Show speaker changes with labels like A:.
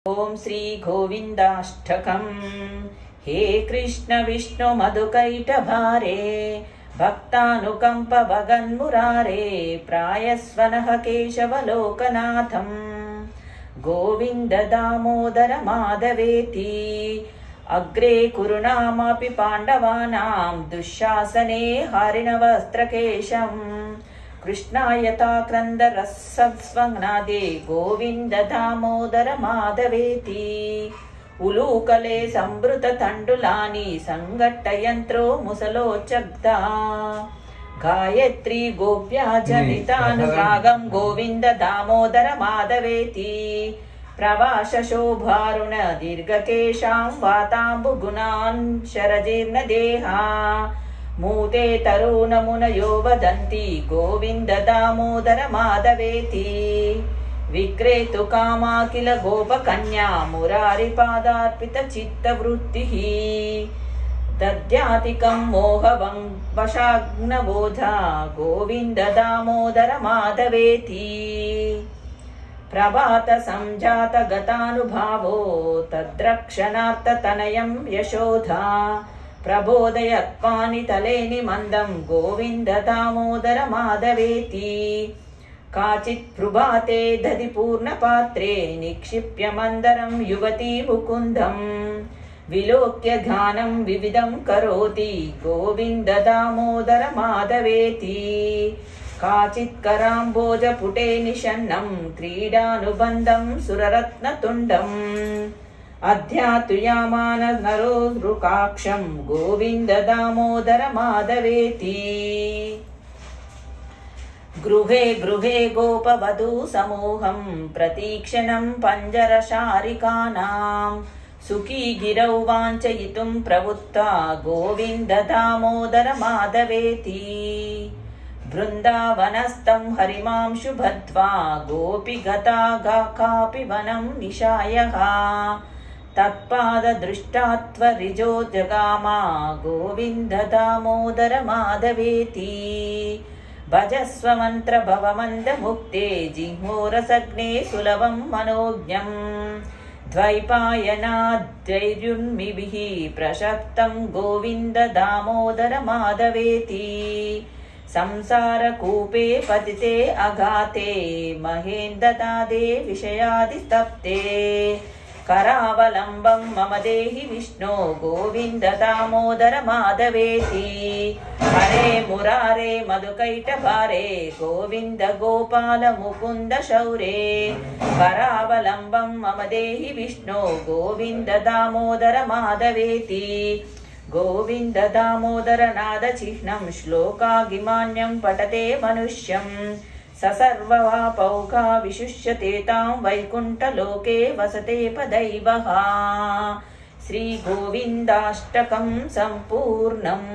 A: ओम श्री गोविंदाष्टकम्। हे कृष्ण विष्णु मधुकैटभारे भक्तानुकंप भगन्मुरारे प्रायस्वनः केशवलोकनाथम् गोविंद दामोदर माधवेति। अग्रे कुरुणामपि पाण्डवानां दुःशासने हरिणवस्त्रकेशम् कृष्णायताक्रन्दरसस्वग्नादे गोविंद दामोदर माधवेति। उलूकले संवृततण्डुलानि संघट्टयन्त्रो मुसलोचग्धा गायत्री गोप्या जनितानुरागं गोविंद दामोदर माधवेति। प्रवाशशोभारुण दीर्घकेशां वाताम्बुगुणान् शरजीर्णदेहा मूते तरुणमुनयो वदन्ति गोविंद दामोदर माधवेति। विक्रेतु कामा किल गोपकन्या मुरारिपादार्पितचित्तवृत्तिः दद्यातिकं मोहवं वशाग्नबोधा गोविंद दामोदर माधवेति। प्रभात संजात गतानुभावो तद्रक्षणार्थतनयं यशोधा प्रबोधयत्वानि तलेनि मन्दं गोविंद दामोदर माधवेति। काचित् प्रभाते दधि पूर्णपात्रे निक्षिप्य मन्दरं युवती मुकुन्दम् विलोक्य गानं विविधं करोति गोविंद दामोदर माधवेति। काचित् कराम्बोजपुटे निषन्नं क्रीडानुबन्धं सुररत्नतुण्डम् अध्यातुयामान नरोरुकाक्षं गोविंद दामोदर माधवेति। गृहे गृहे गोपवधू समूहं प्रतीक्षणं पञ्जरशारिकानां सुखी गिरौ वाञ्छयितुं प्रवृत्ता गोविंद दामोदर माधवेति। बृन्दावनस्थं हरिमांशु बद्ध्वा गोपी गता कापि वनं निशायः तत्पाददृष्टात्वरिजो जगामा गोविंद दामोदर माधवेति। भजस्व मंत्र भवमन्दमुक्ते जिह्मोरसग्ने सुलभं मनोज्ञं द्वैपायनाद्वैर्युन्मिभिः प्रशप्तं गोविंद दामोदर माधवेति। संसारकूपे पतिते अघाते महेन्ददादे विषयादिस्तप्ते करावलम्बं मम देहि विष्णो गोविंद दामोदर माधवेति। हरे मुरारे मधुकैटभारे गोविंद गोपाल मुकुंद शौरे करावलम्बं मम देहि विष्णो गोविंद दामोदर माधवेति। गोविंद दामोदर नाद चिह्नं श्लोकागिमान्यं पठते मनुष्यं स सर्ववापौका विशुष्यते तां वैकुण्ठलोके वसते पदैवः। श्री गोविंदाष्टकं सम्पूर्णम्।